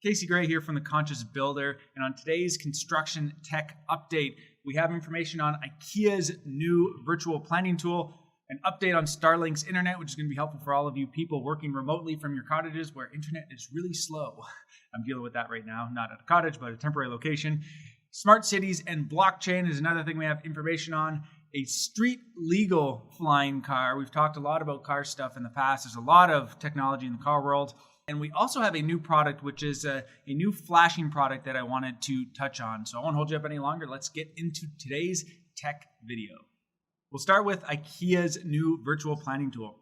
Casey Gray here from The Conscious Builder, and on today's construction tech update, we have information on IKEA's new virtual planning tool, an update on Starlink's internet, which is going to be helpful for all of you people working remotely from your cottages where internet is really slow. I'm dealing with that right now, not at a cottage, but a temporary location. Smart cities and blockchain is another thing we have information on. A street legal flying car. We've talked a lot about car stuff in the past. There's a lot of technology in the car world. And we also have a new product, which is a new flashing product that I wanted to touch on. So I won't hold you up any longer. Let's get into today's tech video. We'll start with IKEA's new virtual planning tool.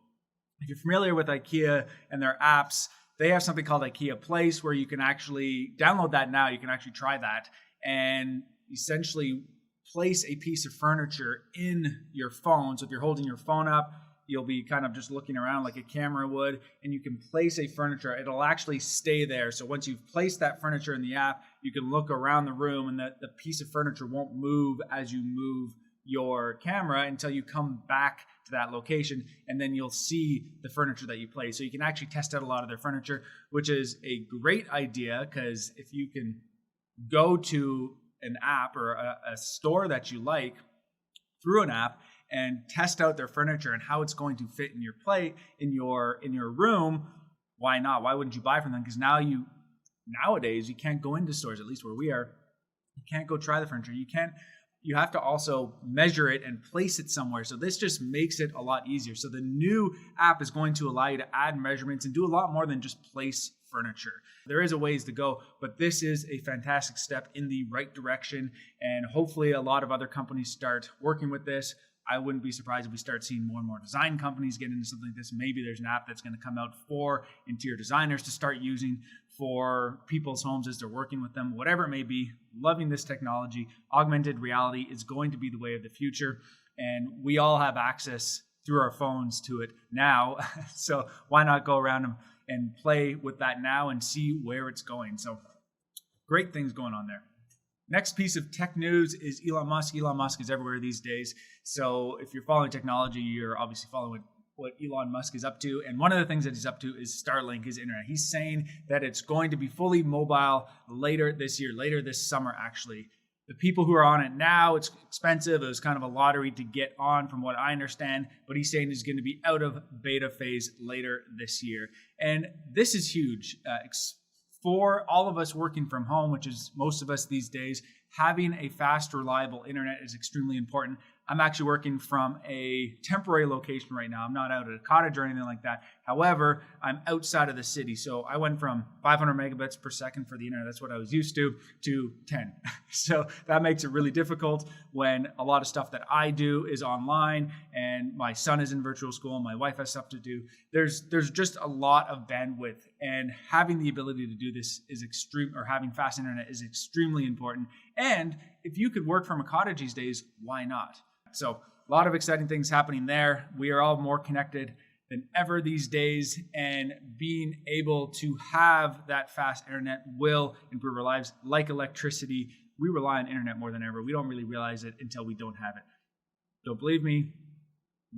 If you're familiar with IKEA and their apps, they have something called IKEA Place where you can actually download that now. You can actually try that and essentially place a piece of furniture in your phone. So if you're holding your phone up, you'll be kind of just looking around like a camera would, and you can place a furniture. It'll actually stay there. So once you've placed that furniture in the app, you can look around the room and the piece of furniture won't move as you move your camera until you come back to that location, and then you'll see the furniture that you place. So you can actually test out a lot of their furniture, which is a great idea because if you can go to an app or a store that you like through an app and test out their furniture and how it's going to fit in your in your room, why not? Why wouldn't you buy from them? Because nowadays you can't go into stores, at least where we are. You can't go try the furniture. You have to also measure it and place it somewhere. So this just makes it a lot easier. So the new app is going to allow you to add measurements and do a lot more than just place furniture. There is a ways to go, but this is a fantastic step in the right direction. And hopefully a lot of other companies start working with this. I wouldn't be surprised if we start seeing more and more design companies get into something like this. Maybe there's an app that's going to come out for interior designers to start using for people's homes as they're working with them, whatever it may be. Loving this technology. Augmented reality is going to be the way of the future, and we all have access through our phones to it now. So why not go around and play with that now and see where it's going? So great things going on there. Next piece of tech news is Elon Musk. Elon Musk is everywhere these days. So if you're following technology, you're obviously following what Elon Musk is up to. And one of the things that he's up to is Starlink, his internet. He's saying that it's going to be fully mobile later this year, later this summer, actually. The people who are on it now, it's expensive. It was kind of a lottery to get on from what I understand. But he's saying it's going to be out of beta phase later this year. And this is huge. For all of us working from home, which is most of us these days, having a fast, reliable internet is extremely important. I'm actually working from a temporary location right now. I'm not out at a cottage or anything like that. However, I'm outside of the city. So I went from 500 megabits per second for the internet, that's what I was used to 10. So that makes it really difficult when a lot of stuff that I do is online and my son is in virtual school and my wife has stuff to do. There's just a lot of bandwidth, and having the ability to do this is having fast internet is extremely important. And if you could work from a cottage these days, why not? So a lot of exciting things happening there. We are all more connected than ever these days, and being able to have that fast internet will improve our lives. Like electricity, we rely on internet more than ever. We don't really realize it until we don't have it. Don't believe me?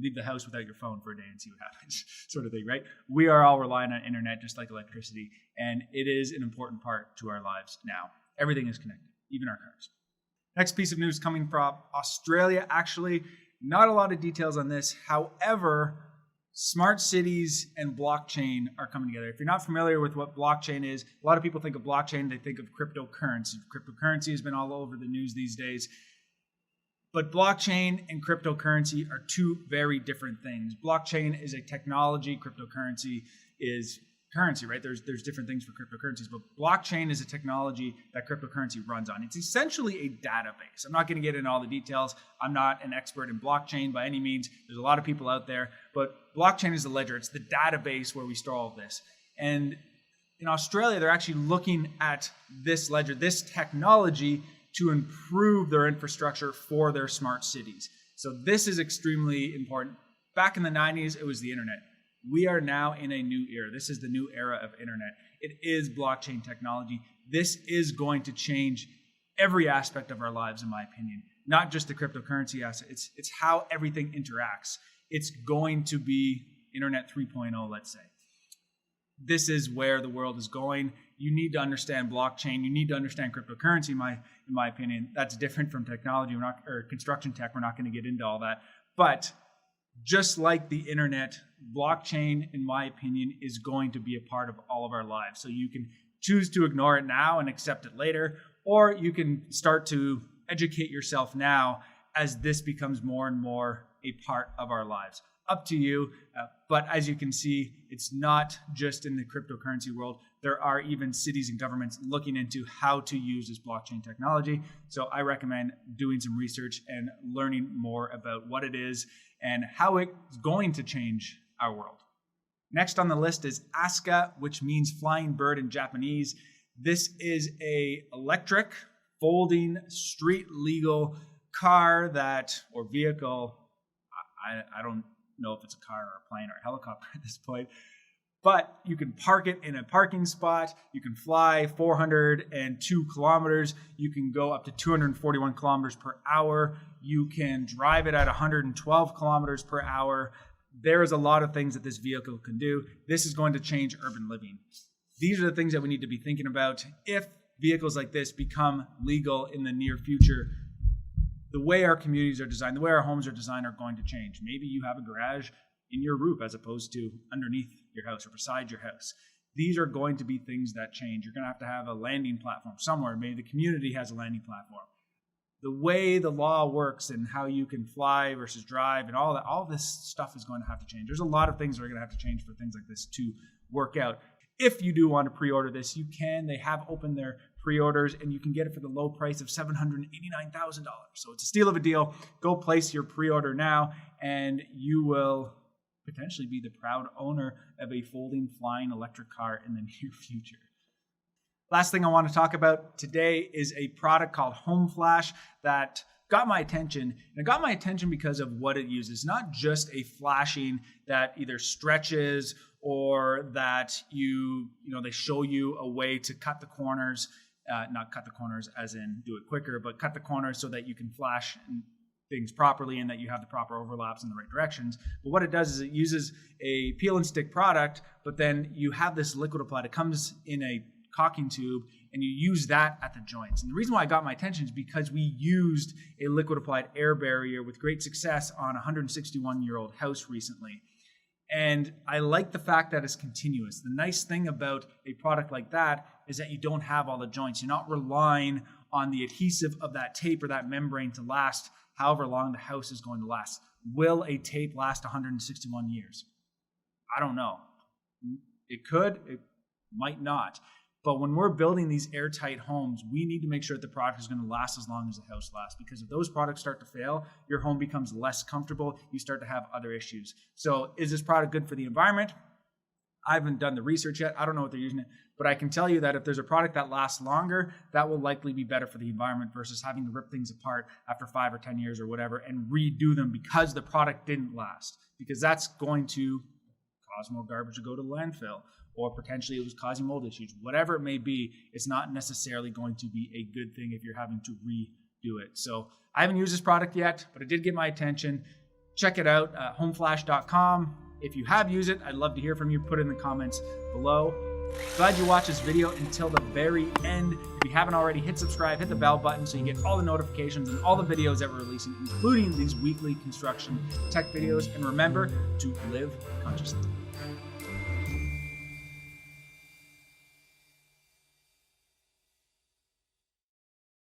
Leave the house without your phone for a day and see what happens, sort of thing, right? We are all relying on internet just like electricity, and it is an important part to our lives now. Everything is connected, even our cars. Next piece of news coming from Australia. Actually, not a lot of details on this. However, smart cities and blockchain are coming together. If you're not familiar with what blockchain is, a lot of people think of blockchain, they think of cryptocurrency. Cryptocurrency has been all over the news these days. But blockchain and cryptocurrency are two very different things. Blockchain is a technology. Cryptocurrency is currency, right? There's different things for cryptocurrencies, but blockchain is a technology that cryptocurrency runs on. It's essentially a database. I'm not going to get into all the details. I'm not an expert in blockchain by any means. There's a lot of people out there, but blockchain is the ledger. It's the database where we store all of this. And in Australia, they're actually looking at this ledger, this technology, to improve their infrastructure for their smart cities. So this is extremely important. Back in the 90s, it was the internet. We are now in a new era. This is the new era of internet. It is blockchain technology. This is going to change every aspect of our lives, in my opinion. Not just the cryptocurrency asset. It's how everything interacts. It's going to be Internet 3.0, let's say. This is where the world is going. you need to understand blockchain. You need to understand cryptocurrency, in my opinion. That's different from technology. Or construction tech. We're not going to get into all that. But just like the internet, blockchain, in my opinion, is going to be a part of all of our lives. So you can choose to ignore it now and accept it later, or you can start to educate yourself now as this becomes more and more a part of our lives. Up to you. But as you can see, it's not just in the cryptocurrency world. There are even cities and governments looking into how to use this blockchain technology. So I recommend doing some research and learning more about what it is and how it's going to change our world. Next on the list is Asuka, which means flying bird in Japanese. This is a electric folding street legal car or vehicle. I don't know if it's a car or a plane or a helicopter at this point, but you can park it in a parking spot. You can fly 402 kilometers. You can go up to 241 kilometers per hour. You can drive it at 112 kilometers per hour. There's a lot of things that this vehicle can do. This is going to change urban living. These are the things that we need to be thinking about. If vehicles like this become legal in the near future, the way our communities are designed, the way our homes are designed are going to change. Maybe you have a garage in your roof as opposed to underneath your house or beside your house. These are going to be things that change. You're going to have a landing platform somewhere. Maybe the community has a landing platform. The way the law works and how you can fly versus drive and all that, all this stuff is going to have to change. There's a lot of things that are going to have to change for things like this to work out. If you do want to pre-order this, you can. They have opened their pre-orders and you can get it for the low price of $789,000. So it's a steal of a deal. Go place your pre-order now and you will potentially be the proud owner of a folding flying electric car in the near future. Last thing I want to talk about today is a product called Home Flash that got my attention. And it got my attention because of what it uses. Not just a flashing that either stretches or that they show you a way to cut the corners, not cut the corners as in do it quicker, but cut the corners so that you can flash things properly and that you have the proper overlaps in the right directions. But what it does is it uses a peel and stick product, but then you have this liquid applied. It comes in a caulking tube and you use that at the joints. And the reason why it got my attention is because we used a liquid applied air barrier with great success on a 161-year-old house recently. And I like the fact that it's continuous. The nice thing about a product like that is that you don't have all the joints. You're not relying on the adhesive of that tape or that membrane to last however long the house is going to last. Will a tape last 161 years? I don't know. It could, it might not. But when we're building these airtight homes, we need to make sure that the product is going to last as long as the house lasts. Because if those products start to fail, your home becomes less comfortable. You start to have other issues. So is this product good for the environment? I haven't done the research yet. I don't know what they're using it. But I can tell you that if there's a product that lasts longer, that will likely be better for the environment versus having to rip things apart after 5 or 10 years or whatever and redo them because the product didn't last. Because that's going to cause more garbage to go to the landfill. Or potentially it was causing mold issues. Whatever it may be, it's not necessarily going to be a good thing if you're having to redo it. So I haven't used this product yet, but it did get my attention. Check it out, homeflash.com. If you have used it, I'd love to hear from you. Put it in the comments below. Glad you watched this video until the very end. If you haven't already, hit subscribe, hit the bell button so you get all the notifications and all the videos that we're releasing, including these weekly construction tech videos. And remember to live consciously.